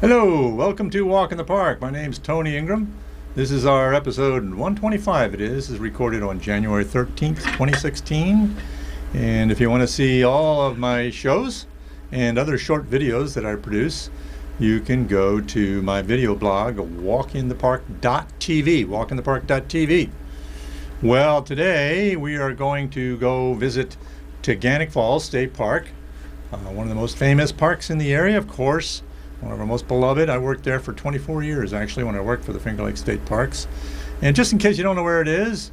Hello, welcome to Walk in the Park. My name's Tony Ingram. This is our episode 125. This is recorded on January 13th, 2016. And if you want to see all of my shows and other short videos that I produce, you can go to my video blog, walkinthepark.tv, walkinthepark.tv. Well, today we are going to go visit Taughannock Falls State Park, one of the most famous parks in the area, of course. One of our most beloved. I worked there for 24 years, actually, when I worked for the Finger Lakes State Parks. And just in case you don't know where it is,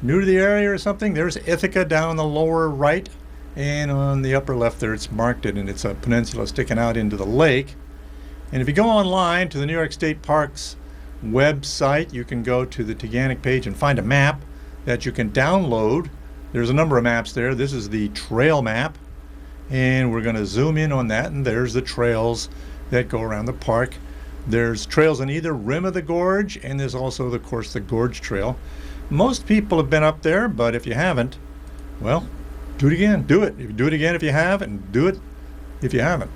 new to the area or something, there's Ithaca down in the lower right, and on the upper left there it's marked it, and it's a peninsula sticking out into the lake. And if you go online to the New York State Parks website, you can go to the Taughannock page and find a map that you can download. There's a number of maps there. This is the trail map, and we're going to zoom in on that, and there's the trails that go around the park. There's trails on either rim of the gorge, and there's also, of course, the gorge trail. Most people have been up there, but if you haven't, well, do it again. Do it. Do it again if you have, and do it if you haven't.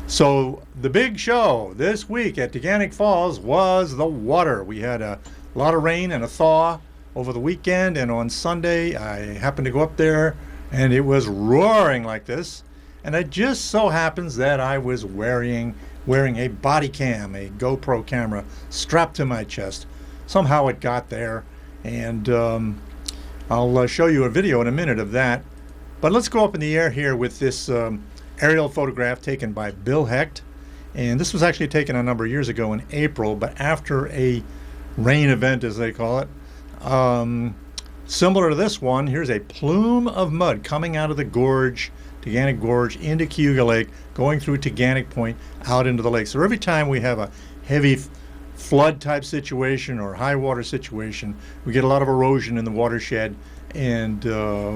So the big show this week at Taughannock Falls was the water. We had a lot of rain and a thaw over the weekend, and on Sunday I happened to go up there, and it was roaring like this. And it just so happens that I was wearing a body cam, a GoPro camera strapped to my chest. Somehow it got there, and I'll show you a video in a minute of that. But let's go up in the air here with this aerial photograph taken by Bill Hecht. And this was actually taken a number of years ago in April, but after a rain event, as they call it. Similar to this one, here's a plume of mud coming out of the gorge, Taughannock Gorge, into Cayuga Lake, going through Taughannock Point out into the lake. So every time we have a heavy flood type situation or high water situation, we get a lot of erosion in the watershed, and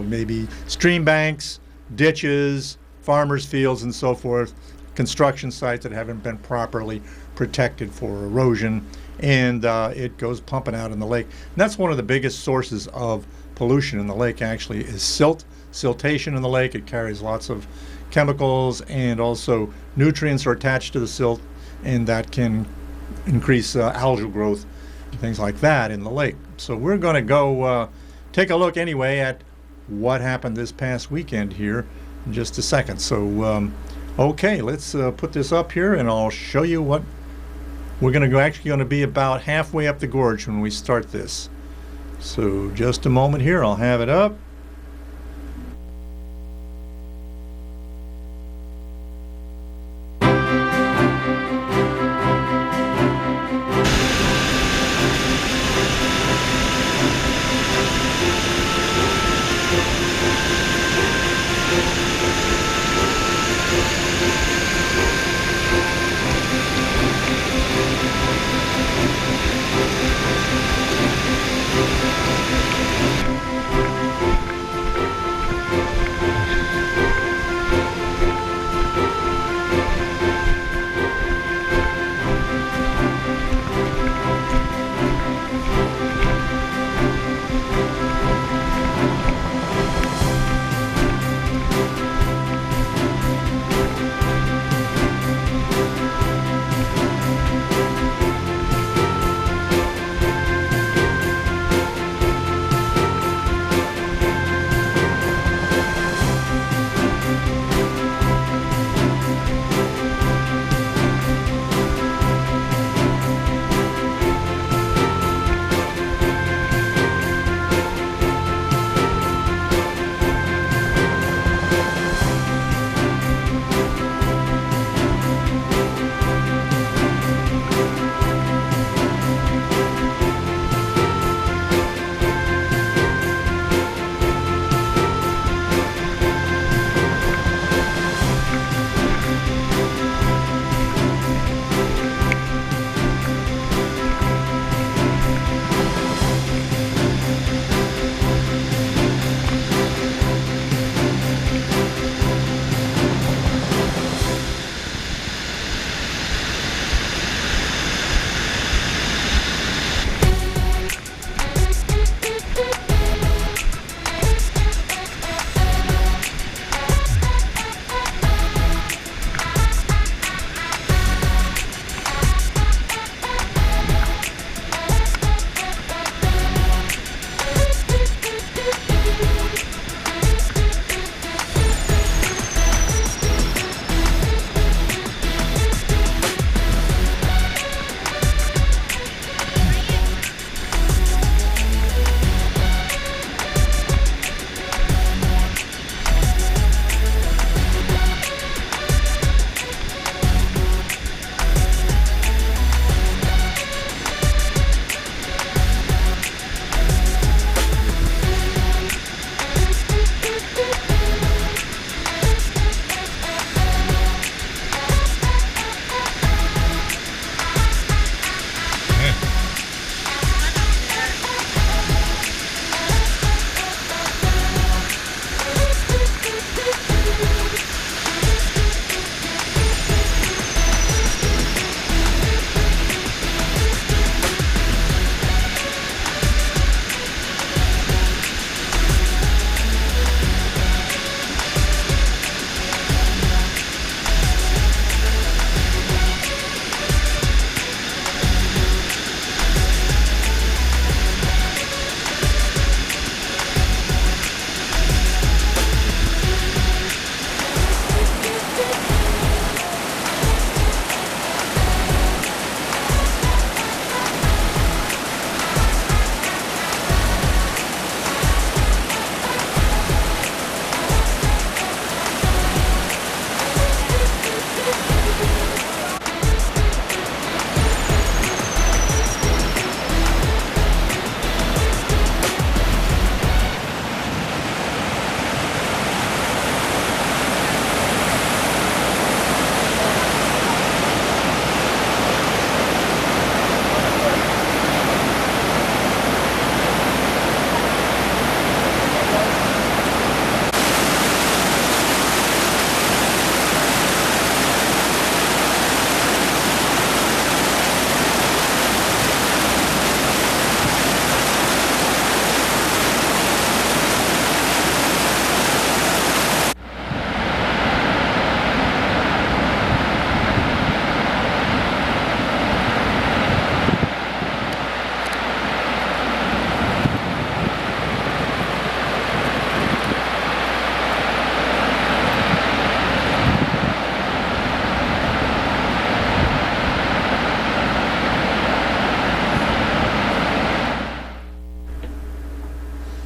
maybe stream banks, ditches, farmers' fields, and so forth, construction sites that haven't been properly protected for erosion, and it goes pumping out in the lake. And that's one of the biggest sources of pollution in the lake, actually, is siltation in the lake. It carries lots of chemicals, and also nutrients are attached to the silt, and that can increase algal growth and things like that in the lake. So we're going to go take a look anyway at what happened this past weekend here in just a second. So okay, let's put this up here, and I'll show you what we're going to go. Actually going to be about halfway up the gorge when we start this. So just a moment here, I'll have it up.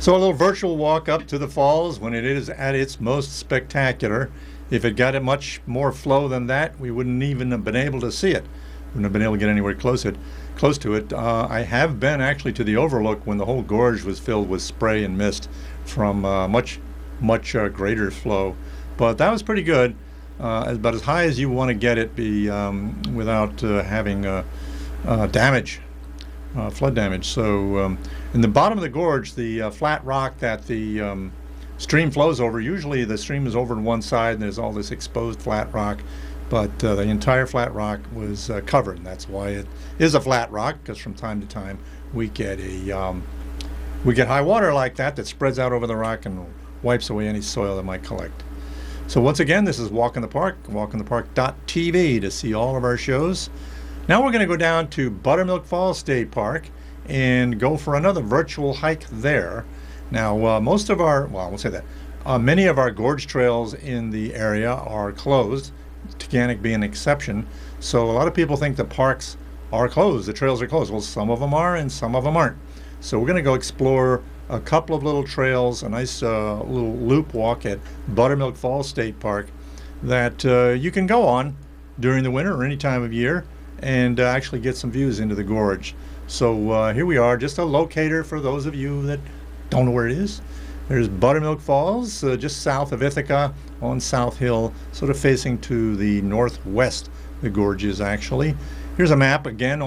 So a little virtual walk up to the falls when it is at its most spectacular. If it got much more flow than that, we wouldn't even have been able to see it. Wouldn't have been able to get anywhere close to it. I have been actually to the overlook when the whole gorge was filled with spray and mist from much greater flow. But that was pretty good. About as high as you want to get it without having damage. Flood damage. So in the bottom of the gorge, the flat rock that the stream flows over, usually the stream is over on one side and there's all this exposed flat rock, but the entire flat rock was covered, and that's why it is a flat rock, because from time to time we get high water like that spreads out over the rock and wipes away any soil that might collect. So once again, this is Walk in the Park, walkinthepark.tv to see all of our shows. Now we're going to go down to Buttermilk Falls State Park and go for another virtual hike there. Now, many of our gorge trails in the area are closed, Taughannock being an exception. So a lot of people think the parks are closed, the trails are closed. Well, some of them are and some of them aren't. So we're going to go explore a couple of little trails, a nice little loop walk at Buttermilk Falls State Park that you can go on during the winter or any time of year and actually get some views into the gorge. So here we are, just a locator for those of you that don't know where it is. There's Buttermilk Falls, just south of Ithaca on South Hill, sort of facing to the northwest, the gorge is actually. Here's a map again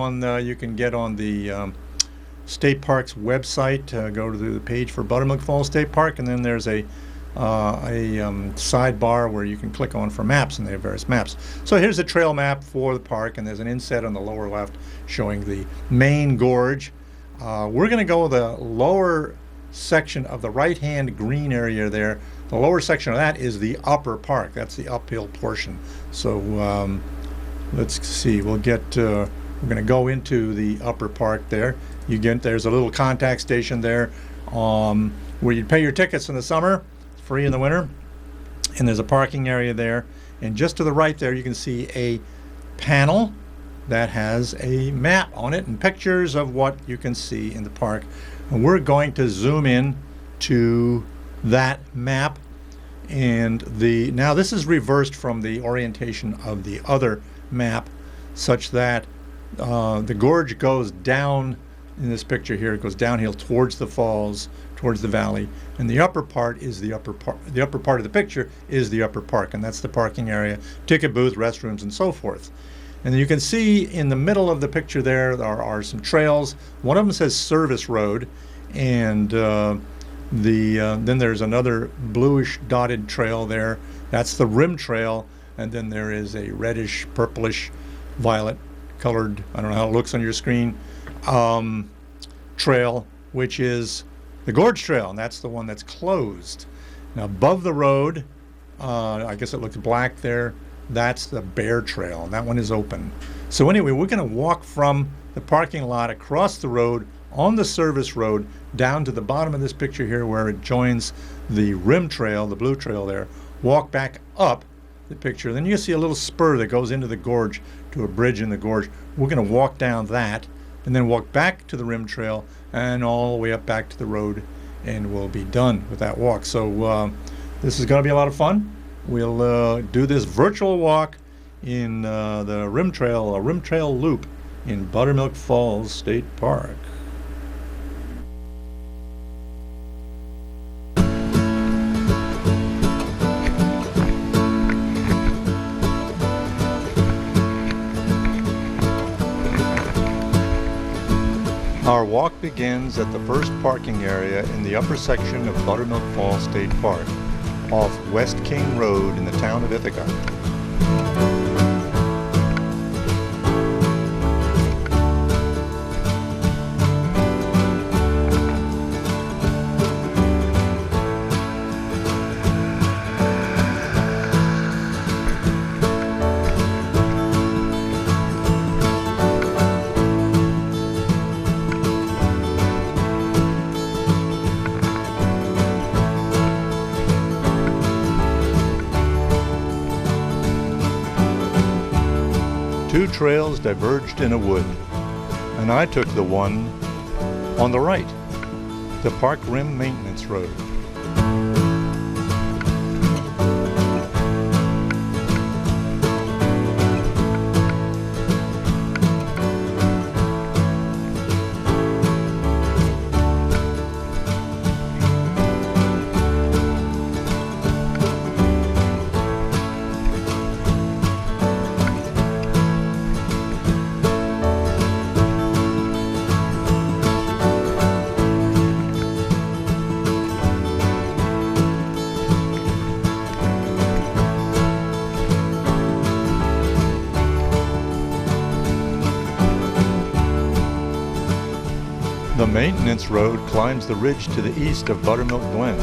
you can get on the State Park's website. Go to the page for Buttermilk Falls State Park, and then there's a sidebar where you can click on for maps, and they have various maps. So here's a trail map for the park, and there's an inset on the lower left showing the main gorge. We're going to go the lower section of the right-hand green area there. The lower section of that is the upper park. That's the uphill portion. So let's see. We're going to go into the upper park there. There's a little contact station there where you pay your tickets in the summer, free in the winter, and there's a parking area there. And just to the right there, you can see a panel that has a map on it and pictures of what you can see in the park. And we're going to zoom in to that map. And now this is reversed from the orientation of the other map, such that the gorge goes down in this picture here. It goes downhill towards the falls, towards the valley, and the upper part is the upper part. The upper part of the picture is the upper park, and that's the parking area, ticket booth, restrooms, and so forth. And you can see in the middle of the picture there are some trails. One of them says Service Road, and then there's another bluish dotted trail there. That's the Rim Trail, and then there is a reddish, purplish, violet colored, I don't know how it looks on your screen, trail, which is the Gorge Trail, and that's the one that's closed. Now above the road, I guess it looks black there, that's the Bear Trail, and that one is open. So anyway, we're going to walk from the parking lot across the road on the service road down to the bottom of this picture here where it joins the Rim Trail, the blue trail there, walk back up the picture. Then you see a little spur that goes into the gorge to a bridge in the gorge. We're going to walk down that and then walk back to the Rim Trail and all the way up back to the road, and we'll be done with that walk. So this is going to be a lot of fun. We'll do this virtual walk in the Rim Trail, a Rim Trail loop in Buttermilk Falls State Park. Our walk begins at the first parking area in the upper section of Buttermilk Falls State Park, off West King Road in the town of Ithaca. Two trails diverged in a wood, and I took the one on the right. the Park Rim Maintenance Road. The maintenance road climbs the ridge to the east of Buttermilk Glen.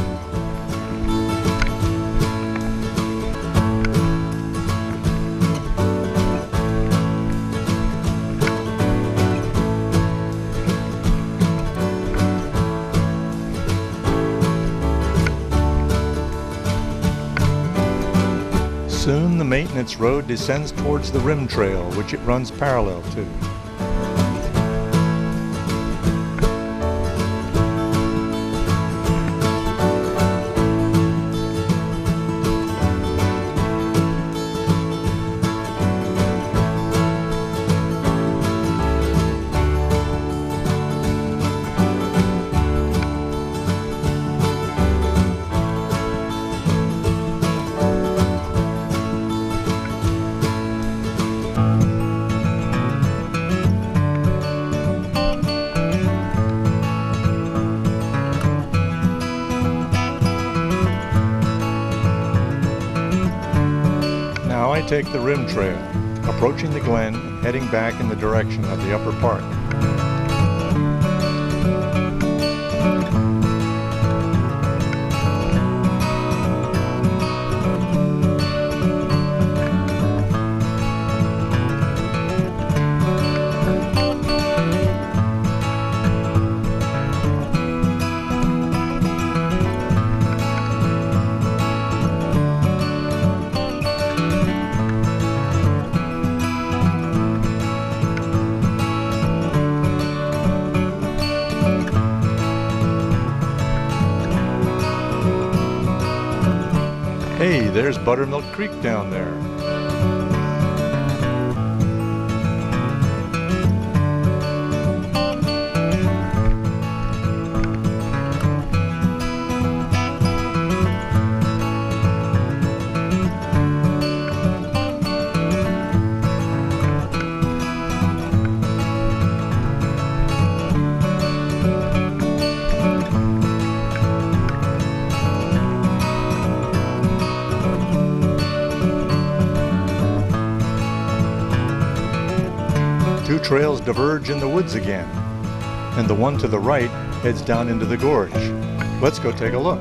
Soon the maintenance road descends towards the rim trail, which it runs parallel to. Now I take the rim trail, approaching the glen and heading back in the direction of the upper park. Hey, there's Buttermilk Creek down there. Two trails diverge in the woods again, and the one to the right heads down into the gorge. Let's go take a look.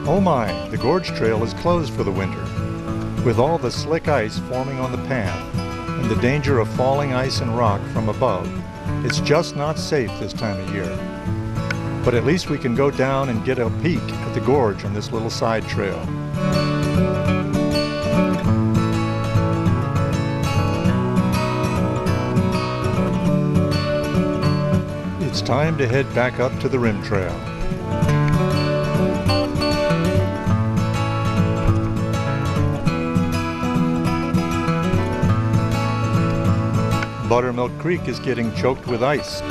Oh my, the gorge trail is closed for the winter. With all the slick ice forming on the path and the danger of falling ice and rock from above, it's just not safe this time of year. But at least we can go down and get a peek at the gorge on this little side trail. It's time to head back up to the rim trail. Buttermilk Creek is getting choked with ice.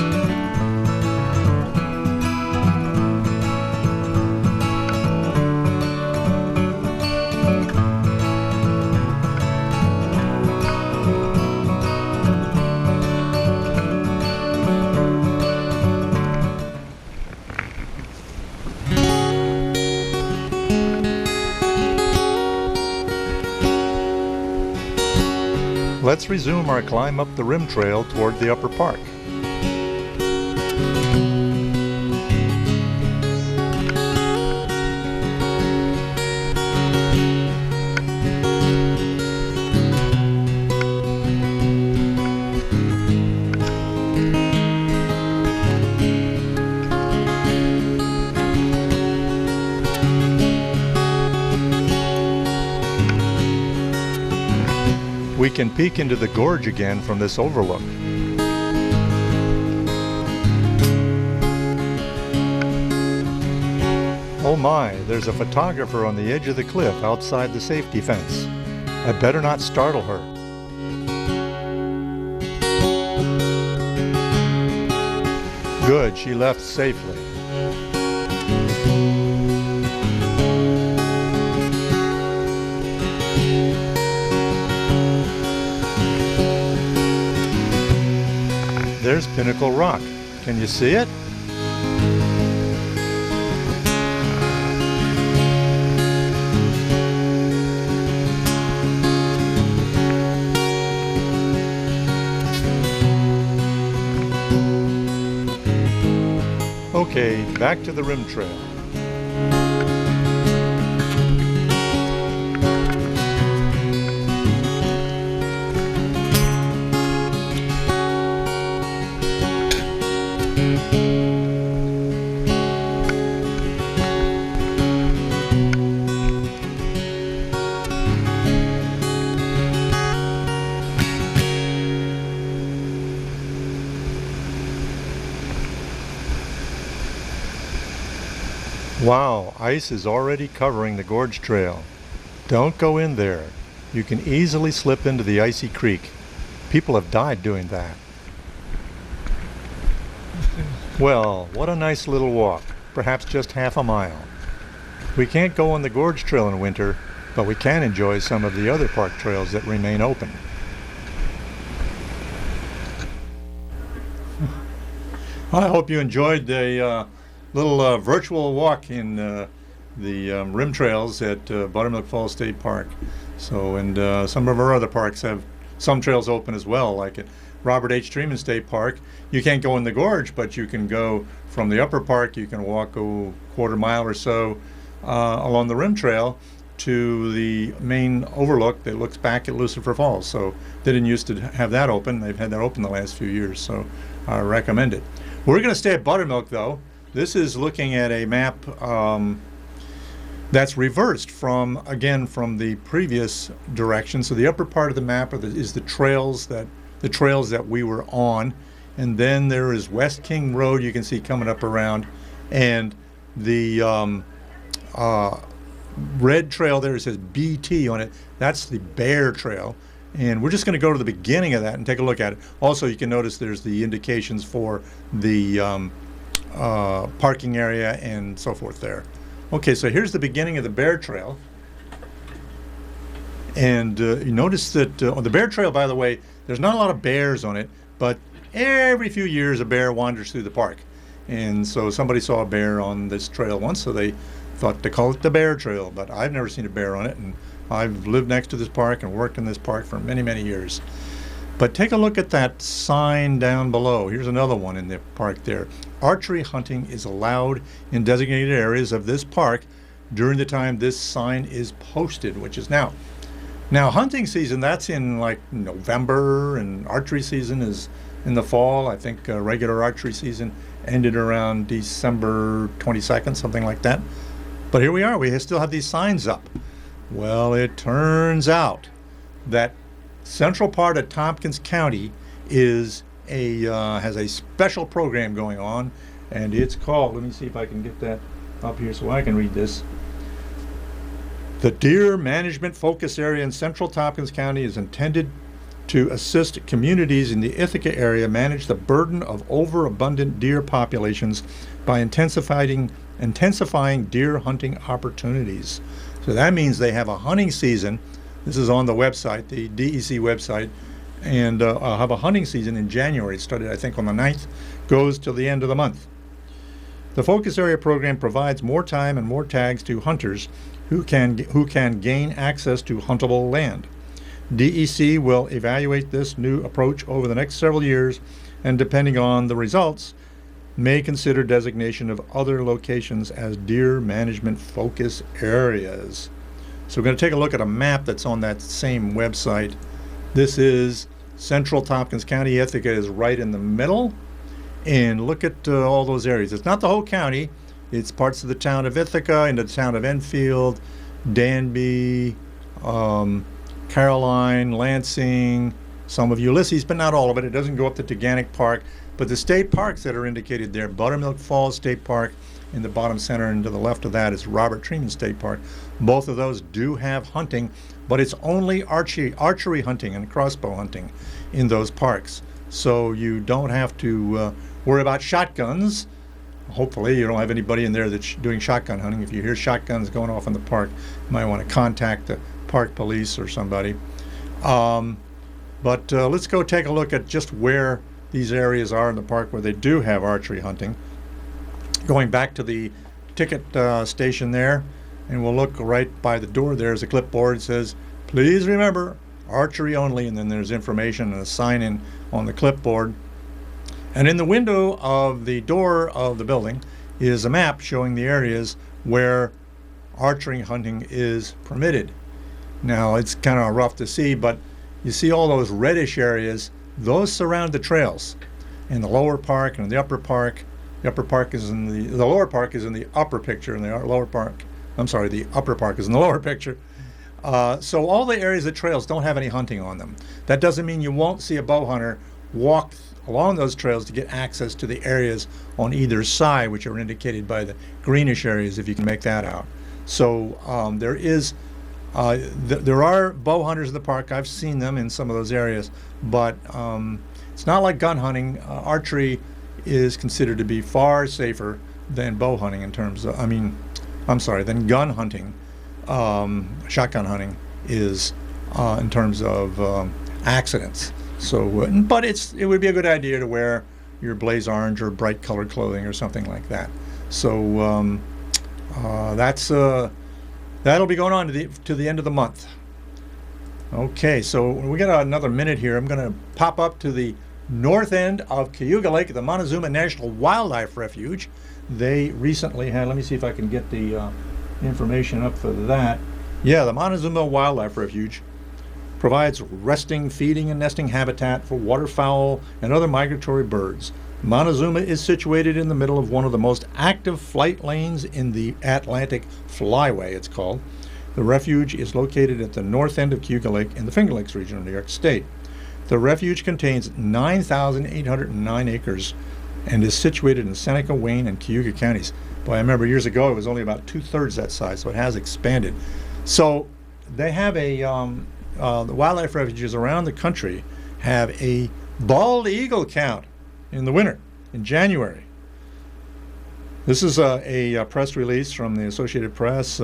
let's resume our climb up the rim trail toward the upper park. We can peek into the gorge again from this overlook. Oh my, there's a photographer on the edge of the cliff outside the safety fence. I better not startle her. Good, she left safely. There's Pinnacle Rock. Can you see it? Okay, back to the rim trail. Wow, ice is already covering the gorge trail. Don't go in there. You can easily slip into the icy creek. People have died doing that. Well, what a nice little walk, perhaps just half a mile. We can't go on the gorge trail in winter, but we can enjoy some of the other park trails that remain open. I hope you enjoyed the little virtual walk in the rim trails at Buttermilk Falls State Park. So, and some of our other parks have some trails open as well, like at Robert H. Treman State Park. You can't go in the gorge, but you can go from the upper park. You can walk a quarter mile or so along the rim trail to the main overlook that looks back at Lucifer Falls. So they didn't used to have that open. They've had that open the last few years, so I recommend it. We're going to stay at Buttermilk, though. This is looking at a map that's reversed from the previous direction. So the upper part of the map is the trails that we were on, and then there is West King Road you can see coming up around, and the red trail there says BT on it. That's the Bear Trail, and we're just going to go to the beginning of that and take a look at it. Also, you can notice there's the indications for the parking area and so forth there. Okay, so here's the beginning of the Bear Trail. And you notice that on the Bear Trail, by the way, there's not a lot of bears on it, but every few years a bear wanders through the park. And so somebody saw a bear on this trail once, so they thought to call it the Bear Trail, but I've never seen a bear on it, and I've lived next to this park and worked in this park for many, many years. But take a look at that sign down below. Here's another one in the park there. Archery hunting is allowed in designated areas of this park during the time this sign is posted, which is now. Now, hunting season, that's in like November, and archery season is in the fall. I think regular archery season ended around December 22nd, something like that. But here we are. We still have these signs up. Well, it turns out that central part of Tompkins County is has a special program going on, and it's called, let me see if I can get that up here so I can read this. The Deer Management Focus Area in Central Tompkins County is intended to assist communities in the Ithaca area manage the burden of overabundant deer populations by intensifying deer hunting opportunities. So that means they have a hunting season. This is on the website, the DEC website, and I'll have a hunting season in January. It started, I think, on the 9th, goes till the end of the month. The Focus Area program provides more time and more tags to hunters who can gain access to huntable land. DEC will evaluate this new approach over the next several years, and depending on the results, may consider designation of other locations as deer management focus areas. So we're going to take a look at a map that's on that same website. This is central Tompkins County. Ithaca is right in the middle. And look at all those areas. It's not the whole county. It's parts of the town of Ithaca, into the town of Enfield, Danby, Caroline, Lansing, some of Ulysses, but not all of it. It doesn't go up to Taughannock Park. But the state parks that are indicated there, Buttermilk Falls State Park in the bottom center, and to the left of that is Robert Treman State Park. Both of those do have hunting, but it's only archery hunting and crossbow hunting in those parks. So you don't have to worry about shotguns. Hopefully you don't have anybody in there that's doing shotgun hunting. If you hear shotguns going off in the park, you might want to contact the park police or somebody. But let's go take a look at just where these areas are in the park where they do have archery hunting. Going back to the ticket station there, and we'll look right by the door. There's a clipboard that says, please remember, archery only, and then there's information and a sign in on the clipboard. And in the window of the door of the building is a map showing the areas where archery hunting is permitted. Now, it's kind of rough to see, but you see all those reddish areas. Those surround the trails in the lower park and the upper park. The upper park is in the lower park is in the upper picture, and the lower park, I'm sorry, the upper park is in the lower picture. So all the areas of trails don't have any hunting on them. That doesn't mean you won't see a bow hunter walk along those trails to get access to the areas on either side, which are indicated by the greenish areas, if you can make that out. So there are bow hunters in the park. I've seen them in some of those areas, but it's not like gun hunting. Archery is considered to be far safer than bow hunting in terms of, than gun hunting. Shotgun hunting is in terms of accidents. So, but it would be a good idea to wear your blaze orange or bright colored clothing or something like that. So that'll be going on to the end of the month. Okay, so we got another minute here. I'm going to pop up to the north end of Cayuga Lake at the Montezuma National Wildlife Refuge. They recently had, let me see if I can get the information up for that. Yeah, the Montezuma Wildlife Refuge provides resting, feeding, and nesting habitat for waterfowl and other migratory birds. Montezuma is situated in the middle of one of the most active flight lanes in the Atlantic Flyway, it's called. The refuge is located at the north end of Cayuga Lake in the Finger Lakes region of New York State. The refuge contains 9,809 acres and is situated in Seneca, Wayne, and Cayuga counties. Boy, I remember years ago it was only about 2/3 that size, so it has expanded. So they have the wildlife refuges around the country have a bald eagle count in the winter, in January. This is a press release from the Associated Press,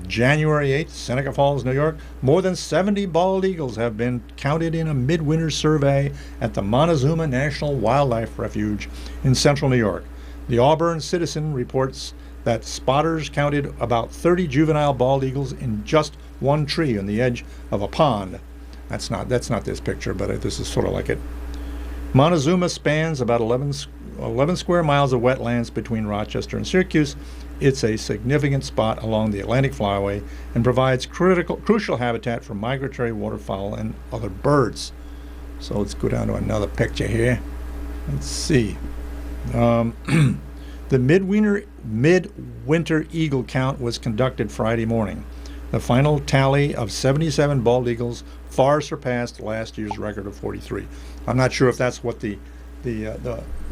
January 8th, Seneca Falls, New York. More than 70 bald eagles have been counted in a midwinter survey at the Montezuma National Wildlife Refuge in central New York. The Auburn Citizen reports that spotters counted about 30 juvenile bald eagles in just one tree on the edge of a pond. That's not this picture, but this is sort of like it. Montezuma spans about 11 square miles of wetlands between Rochester and Syracuse. It's a significant spot along the Atlantic Flyway and provides crucial habitat for migratory waterfowl and other birds. So let's go down to another picture here. Let's see. The midwinter eagle count was conducted Friday morning. The final tally of 77 bald eagles far surpassed last year's record of 43. I'm not sure if that's what the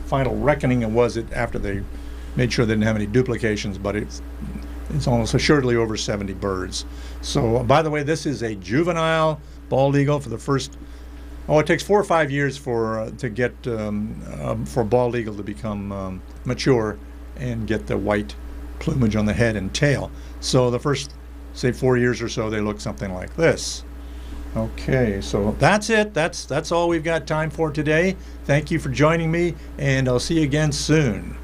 final reckoning was after they made sure they didn't have any duplications, but it's almost assuredly over 70 birds. So, by the way, this is a juvenile bald eagle for the first. It takes 4 or 5 years for a bald eagle to become mature and get the white plumage on the head and tail. So the first, say, 4 years or so, they look something like this. Okay, so that's it. That's all we've got time for today. Thank you for joining me, and I'll see you again soon.